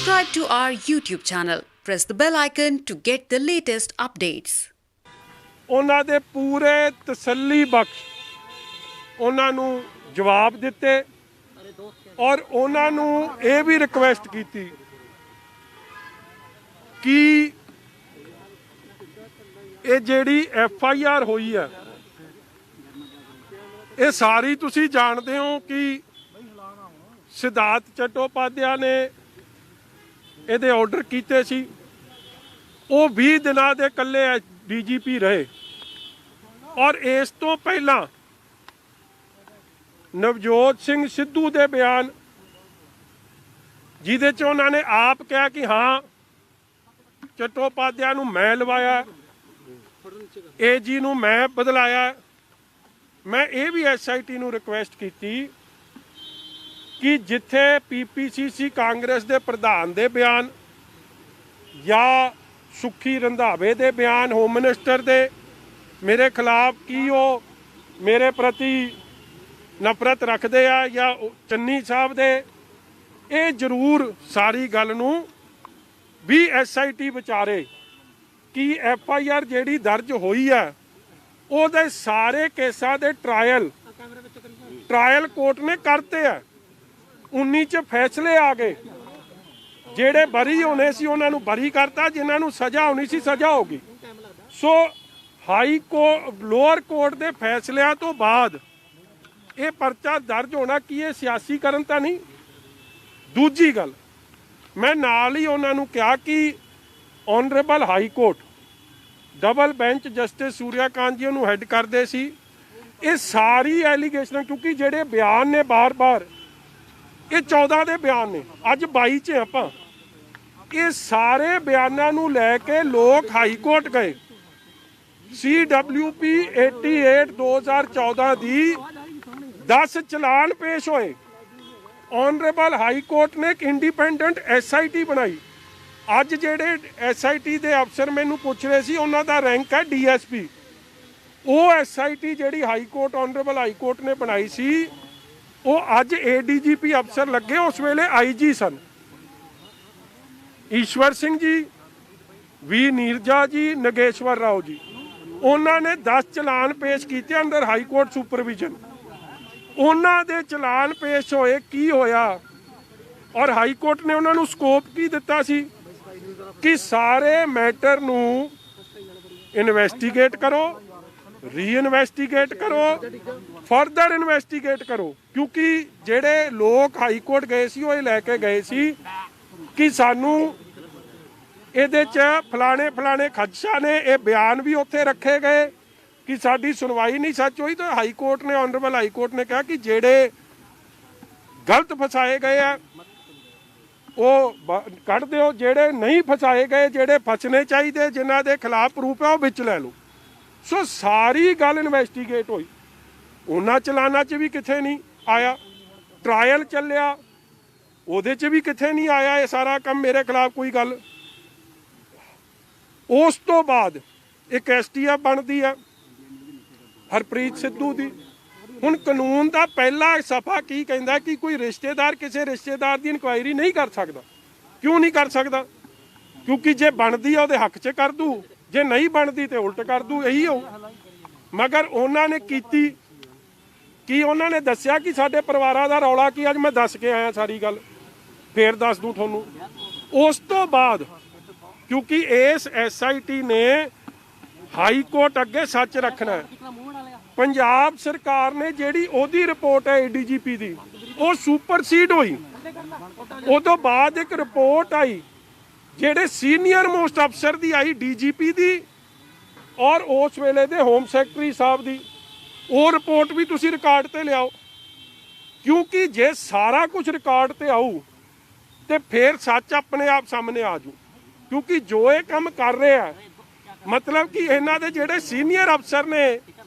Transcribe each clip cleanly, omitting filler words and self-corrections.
Subscribe to our YouTube channel. Press the bell icon to get the latest updates. ਉਹਨਾਂ ਦੇ ਪੂਰੇ ਤਸੱਲੀ ਬਖਸ਼ ਉਹਨਾਂ ਨੂੰ ਜਵਾਬ ਦਿੱਤੇ ਔਰ ਉਹਨਾਂ ਨੂੰ ਇਹ ਵੀ ਰਿਕੁਐਸਟ ਕੀਤੀ ਕਿ ਇਹ ਜਿਹੜੀ FIR ਹੋਈ ਹੈ ਇਹ ਸਾਰੀ ਤੁਸੀਂ ਜਾਣਦੇ ਹੋ ਕਿ ਸਿਧਾਰਥ ਚਟੋਪਾਧਿਆ ਨੇ ਇਹਦੇ ਆਰਡਰ ਕੀਤੇ ਸੀ। ਉਹ 20 ਦਿਨਾਂ ਦੇ ਇਕੱਲੇ DGP ਰਹੇ ਔਰ ਇਸ ਤੋਂ ਪਹਿਲਾਂ ਨਵਜੋਤ ਸਿੰਘ ਸਿੱਧੂ ਦੇ ਬਿਆਨ ਜਿਹਦੇ 'ਚ ਉਹਨਾਂ ਨੇ ਆਪ ਕਿਹਾ ਕਿ ਹਾਂ ਚਟੋਪਾਧਿਆ ਨੂੰ ਮੈਂ ਲਵਾਇਆ, AG ਨੂੰ ਮੈਂ ਬਦਲਾਇਆ। ਮੈਂ ਇਹ ਵੀ SIT ਨੂੰ ਰਿਕੁਐਸਟ ਕੀਤੀ ਕਿ ਜਿੱਥੇ PPCC ਕਾਂਗਰਸ ਦੇ ਪ੍ਰਧਾਨ ਦੇ ਬਿਆਨ ਜਾਂ ਸੁੱਖੀ ਰੰਧਾਵੇ ਦੇ ਬਿਆਨ ਹੋਮ ਮਿਨਿਸਟਰ ਦੇ ਮੇਰੇ ਖਿਲਾਫ ਕੀ ਉਹ ਮੇਰੇ ਪ੍ਰਤੀ ਨਫ਼ਰਤ ਰੱਖਦੇ ਆ ਜਾਂ ਚੰਨੀ ਸਾਹਿਬ ਦੇ, ਇਹ ਜ਼ਰੂਰ ਸਾਰੀ ਗੱਲ ਨੂੰ ਵੀ SIT ਵਿਚਾਰੇ ਕਿ FIR ਜਿਹੜੀ ਦਰਜ ਹੋਈ ਹੈ ਉਹਦੇ ਸਾਰੇ ਕੇਸਾਂ ਦੇ ਟਰਾਇਲ ਕੋਰਟ ਨੇ ਕਰਤੇ ਆ। 19 ਚ ਫੈਸਲੇ ਆ ਗਏ, ਜਿਹੜੇ ਬਰੀ ਹੋਣੇ ਸੀ ਉਹਨਾਂ ਨੂੰ ਬਰੀ ਕਰਤਾ, ਜਿਨ੍ਹਾਂ ਨੂੰ ਸਜ਼ਾ ਹੋਣੀ ਸੀ ਸਜ਼ਾ ਹੋ ਗਈ। So high court lower court ਦੇ ਫੈਸਲਿਆਂ ਤੋਂ ਬਾਅਦ ਇਹ ਪਰਚਾ ਦਰਜ ਹੋਣਾ ਕੀ ਇਹ ਸਿਆਸੀਕਰਨ ਤਾਂ ਨਹੀਂ। ਦੂਜੀ ਗੱਲ, ਮੈਂ ਨਾਲ ਹੀ ਉਹਨਾਂ ਨੂੰ ਕਿਹਾ ਕਿ honourable high court double bench justice Suryakant ਜੀ ਉਹਨੂੰ ਹੈਡ ਕਰਦੇ ਸੀ। ਇਹ ਸਾਰੀ ਐਲੀਗੇਸ਼ਨ ਕਿਉਂਕਿ ਜਿਹੜੇ ਬਿਆਨ ਨੇ ਬਾਰ-ਬਾਰ ਇਹ 14 ਦੇ ਬਿਆਨ ਨੇ, ਅੱਜ 22 ਚ ਆਪਾਂ, ਇਹ ਸਾਰੇ ਬਿਆਨਾਂ ਨੂੰ ਲੈ ਕੇ ਲੋਕ ਹਾਈ ਕੋਰਟ ਗਏ। CWP 88 2014 ਦੀ 10 ਚਲਾਨ ਪੇਸ਼ ਹੋਏ। ਆਨਰੇਬਲ ਹਾਈ ਕੋਰਟ ਨੇ ਇੱਕ ਇੰਡੀਪੈਂਡੈਂਟ SIT ਬਣਾਈ। ਅੱਜ ਜਿਹੜੇ SIT ਦੇ ਅਫਸਰ ਮੈਨੂੰ ਪੁੱਛ ਰਹੇ ਸੀ ਉਹਨਾਂ ਦਾ ਰੈਂਕ ਹੈ DSP। ਉਹ SIT ਜਿਹੜੀ high court honourable high court ਨੇ ਬਣਾਈ ਸੀ ਉਹ ਅੱਜ ADGP ਅਫਸਰ ਲੱਗੇ, ਉਸ ਵੇਲੇ IG ਸਨ। ਈਸ਼ਵਰ ਸਿੰਘ ਜੀ, ਵੀ ਨੀਰਜਾ ਜੀ, ਨਗੇਸ਼ਵਰ ਰਾਓ ਜੀ, ਉਹਨਾਂ ਨੇ 10 ਚਲਾਨ ਪੇਸ਼ ਕੀਤੇ ਅੰਡਰ ਹਾਈ ਕੋਰਟ ਸੁਪਰਵਿਜ਼ਨ। ਉਹਨਾਂ ਦੇ ਚਲਾਨ ਪੇਸ਼ ਹੋਏ, ਕੀ ਹੋਇਆ ਔਰ ਹਾਈ ਕੋਰਟ ਨੇ ਉਹਨਾਂ ਨੂੰ ਸਕੋਪ ਕੀ ਦਿੱਤਾ ਸੀ ਕਿ ਸਾਰੇ ਮੈਟਰ ਨੂੰ ਇਨਵੈਸਟੀਗੇਟ ਕਰੋ, ਰੀ-ਇਨਵੈਸਟੀਗੇਟ ਕਰੋ, ਫਰਦਰ ਇਨਵੈਸਟੀਗੇਟ ਕਰੋ। ਕਿਉਂਕਿ ਜਿਹੜੇ ਲੋਕ ਹਾਈ ਕੋਰਟ ਗਏ ਸੀ ਉਹ ਇਹ ਲੈ ਕੇ ਗਏ ਸੀ ਕਿ ਸਾਨੂੰ ਇਹਦੇ 'ਚ ਫਲਾਣੇ ਖਦਸ਼ਾ ਨੇ। ਇਹ ਬਿਆਨ ਵੀ ਉੱਥੇ ਰੱਖੇ ਗਏ ਕਿ ਸਾਡੀ ਸੁਣਵਾਈ ਨਹੀਂ ਸੱਚ ਹੋਈ। ਤਾਂ ਹਾਈ ਕੋਰਟ ਨੇ ਆਨਰੇਬਲ ਹਾਈ ਕੋਰਟ ਨੇ ਕਿਹਾ ਕਿ ਜਿਹੜੇ ਗਲਤ ਫਸਾਏ ਗਏ ਆ ਉਹ ਕੱਢ ਦਿਓ, ਜਿਹੜੇ ਨਹੀਂ ਫਸਾਏ ਗਏ, ਜਿਹੜੇ ਫਸਣੇ ਚਾਹੀਦੇ, ਜਿਨ੍ਹਾਂ ਦੇ ਖਿਲਾਫ ਪ੍ਰੂਫ ਹੈ ਉਹ ਵਿੱਚ ਲੈ ਲਓ। ਸੋ ਸਾਰੀ ਗੱਲ ਇਨਵੈਸਟੀਗੇਟ ਹੋਈ। ਉਹਨਾਂ ਚਲਾਨਾਂ 'ਚ ਵੀ ਕਿੱਥੇ ਨਹੀਂ ਆਇਆ, ਟਰਾਇਲ ਚੱਲਿਆ ਉਹਦੇ 'ਚ ਵੀ ਕਿੱਥੇ ਨਹੀਂ ਆਇਆ ਇਹ ਸਾਰਾ ਕੰਮ ਮੇਰੇ ਖਿਲਾਫ ਕੋਈ ਗੱਲ। ਉਸ ਤੋਂ ਬਾਅਦ ਇੱਕ STF ਬਣਦੀ ਆ ਹਰਪ੍ਰੀਤ ਸਿੱਧੂ ਦੀ। ਹੁਣ ਕਾਨੂੰਨ ਦਾ ਪਹਿਲਾ ਸਫਾ ਕੀ ਕਹਿੰਦਾ ਕਿ ਕੋਈ ਰਿਸ਼ਤੇਦਾਰ ਕਿਸੇ ਰਿਸ਼ਤੇਦਾਰ ਦੀ ਇਨਕੁਆਇਰੀ ਨਹੀਂ ਕਰ ਸਕਦਾ। ਕਿਉਂ ਨਹੀਂ ਕਰ ਸਕਦਾ? ਕਿਉਂਕਿ ਜੇ ਬਣਦੀ ਆ ਉਹਦੇ ਹੱਕ 'ਚ ਕਰ ਦੂ, ਜੇ ਨਹੀਂ ਬਣਦੀ ਤੇ ਉਲਟ ਕਰ ਦੂ, ਇਹੀ ਹੋ। ਮਗਰ ਉਹਨਾਂ ਨੇ ਕੀਤੀ ਕਿ ਉਹਨਾਂ ਨੇ ਦੱਸਿਆ ਕਿ ਸਾਡੇ ਪਰਿਵਾਰਾਂ ਦਾ ਰੌਲਾ ਕੀ, ਅੱਜ ਮੈਂ ਦੱਸ ਕੇ ਆਇਆ ਸਾਰੀ ਗੱਲ, ਫੇਰ ਦੱਸ ਦੂੰ ਤੁਹਾਨੂੰ। ਉਸ ਤੋਂ ਬਾਅਦ ਕਿਉਂਕਿ ਇਸ SIT ਨੇ ਹਾਈ ਕੋਰਟ ਅੱਗੇ ਸੱਚ ਰੱਖਣਾ ਹੈ, ਪੰਜਾਬ ਸਰਕਾਰ ਨੇ ਜਿਹੜੀ ਉਹਦੀ ਰਿਪੋਰਟ ਹੈ ADGP ਦੀ ਉਹ ਸੁਪਰਸੀਡ ਹੋਈ। ਉਹ ਤੋਂ ਬਾਅਦ ਇੱਕ ਰਿਪੋਰਟ ਆਈ ਜਿਹੜੇ ਸੀਨੀਅਰ ਮੋਸਟ ਅਫਸਰ ਦੀ ਆਈ DGP ਦੀ ਔਰ ਉਸ ਵੇਲੇ ਦੇ ਹੋਮ ਸੈਕਟਰੀ ਸਾਹਿਬ ਦੀ। ਉਹ ਰਿਪੋਰਟ ਵੀ ਤੁਸੀਂ ਰਿਕਾਰਡ ਤੇ ਲਿਆਓ, ਕਿਉਂਕਿ ਜੇ ਸਾਰਾ ਕੁਝ ਰਿਕਾਰਡ ਤੇ ਆਊ ਤੇ ਫਿਰ ਸੱਚ ਆਪਣੇ ਆਪ ਸਾਹਮਣੇ ਆ ਜੂ। ਕਿਉਂਕਿ ਜੋ ਇਹ ਕੰਮ ਕਰ ਰਿਹਾ ਮਤਲਬ ਕਿ ਇਹਨਾਂ ਦੇ ਜਿਹੜੇ ਸੀਨੀਅਰ ਅਫਸਰ ਨੇ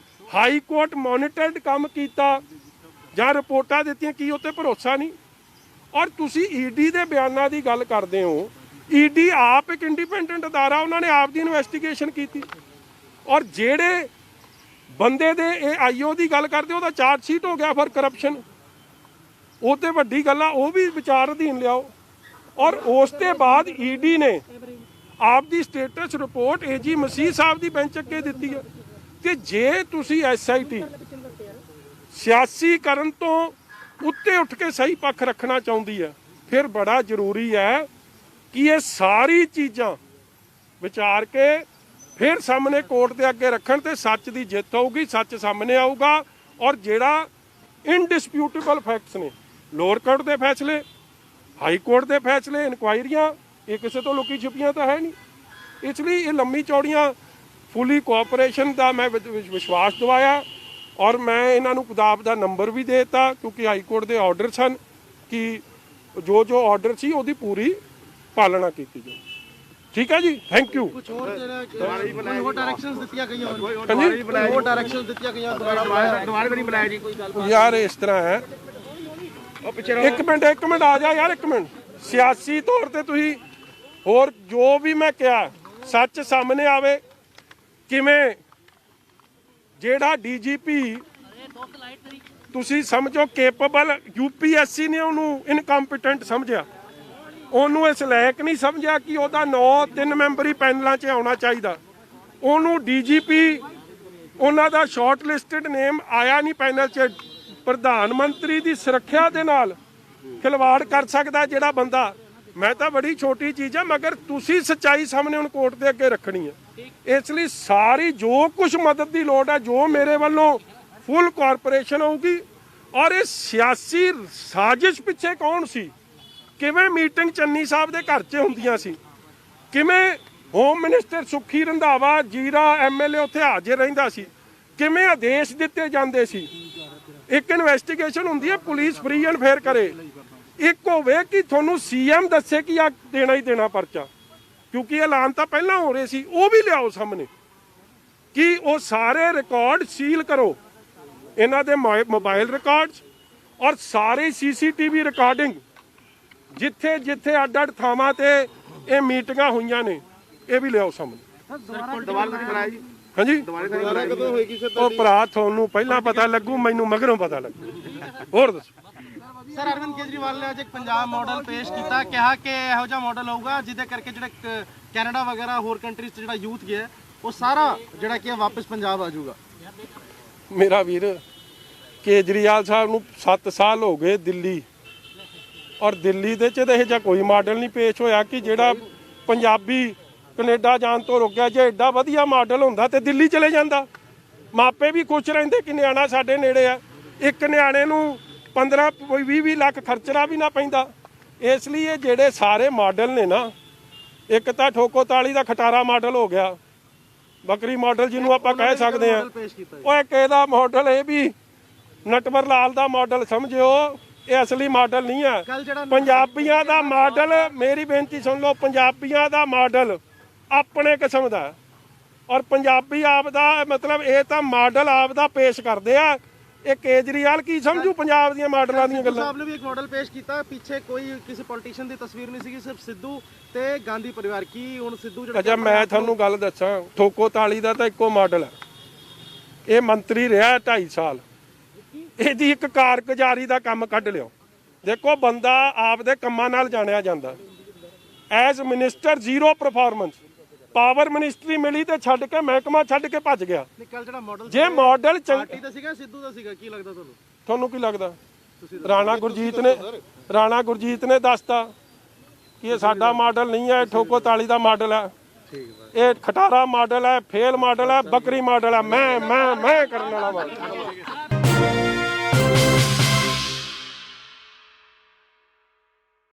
ਹਾਈ ਕੋਰਟ ਮੋਨੀਟਰਡ ਕੰਮ ਕੀਤਾ ਜਾਂ ਰਿਪੋਰਟਾਂ ਦਿੱਤੀਆਂ, ਕੀ ਉੱਤੇ ਭਰੋਸਾ ਨਹੀਂ। ਔਰ ਤੁਸੀਂ ED ਦੇ ਬਿਆਨਾਂ ਦੀ ਗੱਲ ਕਰਦੇ ਹੋ, ED ਆਪ ਇੱਕ ਇੰਡੀਪੈਂਡੈਂਟ ਅਦਾਰਾ, ਉਹਨਾਂ ਨੇ ਆਪ ਦੀ ਇਨਵੈਸਟੀਗੇਸ਼ਨ ਕੀਤੀ। ਔਰ ਜਿਹੜੇ ਬੰਦੇ ਦੇ ਇਹ IO ਦੀ ਗੱਲ ਕਰਦੇ ਉਹਦਾ ਚਾਰਜ ਸ਼ੀਟ ਹੋ ਗਿਆ ਫॉर ਕਰਪਸ਼ਨ, ਉਹ ਤੇ ਵੱਡੀ ਗੱਲ ਆ, ਉਹ ਵੀ ਵਿਚਾਰ ਅਧੀਨ ਲਿਆਓ। ਔਰ ਉਸ ਤੋਂ ਬਾਅਦ ਈਡੀ ਨੇ ਆਪਦੀ ਸਟੇਟਸ ਰਿਪੋਰਟ ਏਜੀ ਮਸੀਹ ਸਾਹਿਬ ਦੀ ਬੈਂਚ ਅੱਗੇ ਦਿੱਤੀ ਹੈ। ਤੇ ਜੇ ਤੁਸੀਂ ਐਸਆਈਟੀ ਸਿਆਸੀ ਕਰਨ ਤੋਂ ਉੱਤੇ ਉੱਠ ਕੇ ਸਹੀ ਪੱਖ ਰੱਖਣਾ ਚਾਹੁੰਦੀ ਹੈ, ਫਿਰ ਬੜਾ ਜ਼ਰੂਰੀ ਹੈ ਕਿ ਇਹ ਸਾਰੀ ਚੀਜ਼ਾਂ ਵਿਚਾਰ ਕੇ ਫਿਰ ਸਾਹਮਣੇ ਕੋਰਟ ਦੇ ਅੱਗੇ ਰੱਖਣ ਤੇ ਸੱਚ ਦੀ ਜਿੱਤ ਹੋਊਗੀ, ਸੱਚ ਸਾਹਮਣੇ ਆਊਗਾ। ਔਰ ਜਿਹੜਾ ਇਨਡਿਸਪਿਊਟੇਬਲ ਫੈਕਟਸ ਨੇ, ਲੋਅਰ ਕੋਰਟ ਦੇ ਫੈਸਲੇ, ਹਾਈ ਕੋਰਟ ਦੇ ਫੈਸਲੇ, ਇਨਕੁਆਇਰੀਆਂ, ਇਹ ਕਿਸੇ ਤੋਂ ਲੁਕੀ ਛੁਪੀਆਂ ਤਾਂ ਹੈ ਨਹੀਂ। ਇਸ ਲਈ ਇਹ ਲੰਮੀ ਚੌੜੀਆਂ ਫੁੱਲੀ ਕੋਆਪਰੇਸ਼ਨ ਦਾ ਮੈਂ ਵਿਸ਼ਵਾਸ ਦਿਵਾਇਆ ਔਰ ਮੈਂ ਇਹਨਾਂ ਨੂੰ ਕਿਤਾਬ ਦਾ ਨੰਬਰ ਵੀ ਦੇ ਦਿੱਤਾ, ਕਿਉਂਕਿ ਹਾਈ ਕੋਰਟ ਦੇ ਆਰਡਰ ਸਨ ਕਿ ਜੋ ਆਰਡਰ ਸੀ ਉਹਦੀ ਪੂਰੀ ਪਾਲਣਾ ਕੀਤੀ ਜਾਵੇ। ਠੀਕ ਹੈ ਜੀ, ਥੈਂਕ ਯੂ। ਕੁਝ ਹੋਰ ਹੋਰ ਡਾਇਰੈਕਸ਼ਨਸ ਦਿੱਤੀਆਂ ਗਈਆਂ ਹੋਰ ਡਾਇਰੈਕਸ਼ਨਸ ਦਿੱਤੀਆਂ ਗਈਆਂ ਦੁਬਾਰਾ ਵੀ ਨਹੀਂ ਬੁਲਾਇਆ ਜੀ ਕੋਈ ਗੱਲ? ਯਾਰ ਇਸ ਤਰ੍ਹਾਂ ਹੈ, ਇੱਕ ਮਿੰਟ ਆ ਜਾ ਯਾਰ, ਇੱਕ ਮਿੰਟ। ਸਿਆਸੀ ਤੌਰ ਤੇ ਤੁਸੀਂ ਹੋਰ ਜੋ ਵੀ ਮੈਂ ਕਿਹਾ ਸੱਚ ਸਾਹਮਣੇ ਆਵੇ। ਕਿਵੇਂ ਜਿਹੜਾ ਡੀਜੀਪੀ ਤੁਸੀਂ ਸਮਝੋ ਕੇਪੇਬਲ, ਯੂਪੀਐਸਸੀ ਨੇ ਉਹਨੂੰ ਇਨਕੰਪੀਟੈਂਟ ਸਮਝਿਆ, ਉਹਨੂੰ ਇਸ ਲਾਇਕ ਨਹੀਂ ਸਮਝਿਆ ਕਿ ਉਹਦਾ 3 ਮੈਂਬਰੀ ਪੈਨਲਾਂ 'ਚ ਆਉਣਾ ਚਾਹੀਦਾ। ਉਹਨੂੰ ਡੀਜੀਪੀ, ਉਹਨਾਂ ਦਾ ਸ਼ਾਰਟ ਲਿਸਟਡ ਨੇਮ ਆਇਆ ਨਹੀਂ ਪੈਨਲ 'ਚ। ਪ੍ਰਧਾਨ ਮੰਤਰੀ ਦੀ ਸੁਰੱਖਿਆ ਦੇ ਨਾਲ ਖਿਲਵਾੜ ਕਰ ਸਕਦਾ ਜਿਹੜਾ ਬੰਦਾ। ਮੈਂ ਤਾਂ ਬੜੀ ਛੋਟੀ ਚੀਜ਼ ਆ, ਮਗਰ ਤੁਸੀਂ ਸੱਚਾਈ ਸਾਹਮਣੇ ਹੁਣ ਕੋਰਟ ਦੇ ਅੱਗੇ ਰੱਖਣੀ ਹੈ। ਇਸ ਲਈ ਸਾਰੀ ਜੋ ਕੁਝ ਮਦਦ ਦੀ ਲੋੜ ਹੈ, ਜੋ ਮੇਰੇ ਵੱਲੋਂ ਫੁੱਲ ਕੋਆਪਰੇਸ਼ਨ ਹੋਊਗੀ। ਔਰ ਇਹ ਸਿਆਸੀ ਸਾਜ਼ਿਸ਼ ਪਿੱਛੇ ਕੌਣ ਸੀ, ਕਿਵੇਂ ਮੀਟਿੰਗ ਚੰਨੀ ਸਾਹਿਬ ਦੇ ਘਰ 'ਚ ਹੁੰਦੀਆਂ ਸੀ, ਕਿਵੇਂ ਹੋਮ ਮਿਨਿਸਟਰ ਸੁਖੀ ਰੰਧਾਵਾ ਜੀਰਾ ਐਮਐਲਏ ਉੱਥੇ ਹਾਜ਼ਰ ਰਹਿੰਦਾ ਸੀ, ਕਿਵੇਂ ਆਦੇਸ਼ ਦਿੱਤੇ ਜਾਂਦੇ ਸੀ। ਇੱਕ ਇਨਵੈਸਟੀਗੇਸ਼ਨ ਹੁੰਦੀ ਹੈ, ਪੁਲਿਸ ਫ੍ਰੀ ਐਂਡ ਫੇਅਰ ਕਰੇ। ਇੱਕ ਹੋਵੇ ਕਿ ਤੁਹਾਨੂੰ ਸੀਐਮ ਦੱਸੇ ਕਿ ਆ ਦੇਣਾ ਹੀ ਦੇਣਾ ਪਰਚਾ, ਕਿਉਂਕਿ ਐਲਾਨ ਤਾਂ ਪਹਿਲਾਂ ਹੋ ਰਹੇ ਸੀ, ਉਹ ਵੀ ਲਿਆਓ ਸਾਹਮਣੇ ਕਿ ਉਹ ਸਾਰੇ ਰਿਕਾਰਡ ਸੀਲ ਕਰੋ, ਇਹਨਾਂ ਦੇ ਮੋਬਾਈਲ ਰਿਕਾਰਡਸ ਔਰ ਸਾਰੇ ਸੀਸੀਟੀਵੀ ਰਿਕਾਰਡਿੰਗ ਜਿੱਥੇ ਜਿੱਥੇ ਅੱਡ ਥਾਵਾਂ ਤੇ ਇਹ ਮੀਟਿੰਗਾਂ ਹੋਈਆਂ ਨੇ, ਇਹ ਵੀ ਲਿਆਓ ਸਾਹਮਣੇ। ਹਾਂਜੀ, ਉਹ ਭਰਾ ਤੁਹਾਨੂੰ ਪਹਿਲਾਂ ਪਤਾ ਲੱਗੂ, ਮੈਨੂੰ ਮਗਰੋਂ ਪਤਾ ਲੱਗੂ। ਹੋਰ ਦੱਸੋ ਸਰ, ਅਰਵਿੰਦ ਕੇਜਰੀਵਾਲ ਨੇ ਅੱਜ ਇੱਕ ਪੰਜਾਬ ਮਾਡਲ ਪੇਸ਼ ਕੀਤਾ, ਕਿਹਾ ਕਿ ਇਹੋ ਜਿਹਾ ਮਾਡਲ ਹੋਊਗਾ ਜਿਹਦੇ ਕਰਕੇ ਜਿਹੜਾ ਕੈਨੇਡਾ ਵਗੈਰਾ ਹੋਰ ਕੰਟਰੀਜ਼ 'ਚ ਜਿਹੜਾ ਯੂਥ ਗਿਆ ਉਹ ਸਾਰਾ ਜਿਹੜਾ ਕਿ ਵਾਪਸ ਪੰਜਾਬ ਆ ਜਾਊਗਾ। ਮੇਰਾ ਵੀਰ, ਕੇਜਰੀਵਾਲ ਸਾਹਿਬ ਨੂੰ 7 ਸਾਲ ਹੋ ਗਏ ਦਿੱਲੀ, ਔਰ ਦਿੱਲੀ ਦੇ 'ਚ ਤਾਂ ਇਹੋ ਜਿਹਾ ਕੋਈ ਮਾਡਲ ਨਹੀਂ ਪੇਸ਼ ਹੋਇਆ ਕਿ ਜਿਹੜਾ ਪੰਜਾਬੀ ਕੈਨੇਡਾ ਜਾਣ ਤੋਂ ਰੁਕਿਆ। ਜੇ ਐਡਾ ਵਧੀਆ ਮਾਡਲ ਹੁੰਦਾ ਤੇ ਦਿੱਲੀ ਚਲੇ ਜਾਂਦਾ, ਮਾਪੇ ਵੀ ਖੁਸ਼ ਰਹਿੰਦੇ ਕਿ ਨਿਆਣਾ ਸਾਡੇ ਨੇੜੇ ਆ। ਇੱਕ ਨਿਆਣੇ ਨੂੰ 15-20 ਲੱਖ ਖਰਚਣਾ ਵੀ ਨਾ ਪੈਂਦਾ। ਇਸ ਲਈ ਇਹ ਜਿਹੜੇ ਸਾਰੇ ਮਾਡਲ ਨੇ ਨਾ, ਇੱਕ ਤਾਂ ਠੋਕੋ ਤਾਲੀ ਦਾ ਖਟਾਰਾ ਮਾਡਲ ਹੋ ਗਿਆ, ਬੱਕਰੀ ਮਾਡਲ ਜਿਹਨੂੰ ਆਪਾਂ ਕਹਿ ਸਕਦੇ ਆ। ਉਹ ਇੱਕ ਇਹਦਾ ਮਾਡਲ, ਇਹ ਵੀ ਨਟਵਰ ਲਾਲ ਦਾ ਮਾਡਲ ਸਮਝਿਓ, ਇਹ ਅਸਲੀ ਮਾਡਲ ਨਹੀਂ ਹੈ। ਪੰਜਾਬੀਆਂ ਦਾ ਮਾਡਲ, ਮੇਰੀ ਬੇਨਤੀ ਸੁਣ ਲਓ, ਪੰਜਾਬੀਆਂ ਦਾ ਮਾਡਲ ਆਪਣੇ ਕਿਸਮ ਦਾ, ਔਰ ਪੰਜਾਬੀ ਆਪ ਦਾ ਮਤਲਬ ਇਹ ਤਾਂ ਮਾਡਲ ਆਪ ਦਾ ਪੇਸ਼ ਕਰਦੇ ਆ। ਇਹ ਕੇਜਰੀਵਾਲ ਕੀ ਸਮਝੂ ਪੰਜਾਬ ਦੀਆਂ ਮਾਡਲਾਂ ਦੀਆਂ ਗੱਲਾਂ। ਸਾਹਿਬ ਨੇ ਵੀ ਇੱਕ ਮਾਡਲ ਪੇਸ਼ ਕੀਤਾ, ਪਿੱਛੇ ਕੋਈ ਕਿਸੇ ਪੋਲੀਟੀਸ਼ੀਅਨ ਦੀ ਤਸਵੀਰ ਨਹੀਂ ਸੀਗੀ, ਸਿਰਫ ਸਿੱਧੂ ਤੇ ਗਾਂਧੀ ਪਰਿਵਾਰ। ਕੀ ਹੁਣ ਸਿੱਧੂ ਜਿਹੜਾ, ਅੱਛਾ ਮੈਂ ਤੁਹਾਨੂੰ ਗੱਲ ਦੱਸਾਂ, ਠੋਕੋ ਤਾਲੀ ਦਾ ਤਾਂ ਇੱਕੋ ਮਾਡਲ ਹੈ। ਇਹ ਮੰਤਰੀ ਰਿਹਾ 2.5 ਸਾਲ, ਇਹਦੀ ਇੱਕ ਕਾਰਗੁਜ਼ਾਰੀ ਦਾ ਕੰਮ ਕੱਢ ਲਿਓ। ਦੇਖੋ ਬੰਦਾ ਆਪਦੇ ਕੰਮਾਂ ਨਾਲ ਜਾਣਿਆ ਜਾਂਦਾ। As minister zero performance, power ministry ਮਿਲੀ ਤੇ ਛੱਡ ਕੇ ਮਹਿਕਮਾ ਛੱਡ ਕੇ ਭੱਜ ਗਿਆ। ਜਿਹੜਾ ਮਾਡਲ ਜੇ ਮਾਡਲ ਪਾਰਟੀ ਦਾ ਸੀਗਾ, ਸਿੱਧੂ ਦਾ ਸੀਗਾ, ਕੀ ਲੱਗਦਾ ਤੁਹਾਨੂੰ? ਤੁਹਾਨੂੰ ਕੀ ਲੱਗਦਾ? ਰਾਣਾ ਗੁਰਜੀਤ ਨੇ ਦੱਸਤਾ ਕਿ ਇਹ ਸਾਡਾ ਮਾਡਲ ਨਹੀਂ ਹੈ, ਠੋਕੋ ਤਾਲੀ ਦਾ ਮਾਡਲ ਹੈ, ਇਹ ਖਟਾਰਾ ਮਾਡਲ ਹੈ, ਫੇਲ ਮਾਡਲ ਹੈ, ਬੱਕਰੀ ਮਾਡਲ ਹੈ, ਮੈਂ ਕਰਨ ਵਾਲਾ ਮਾਡਲ।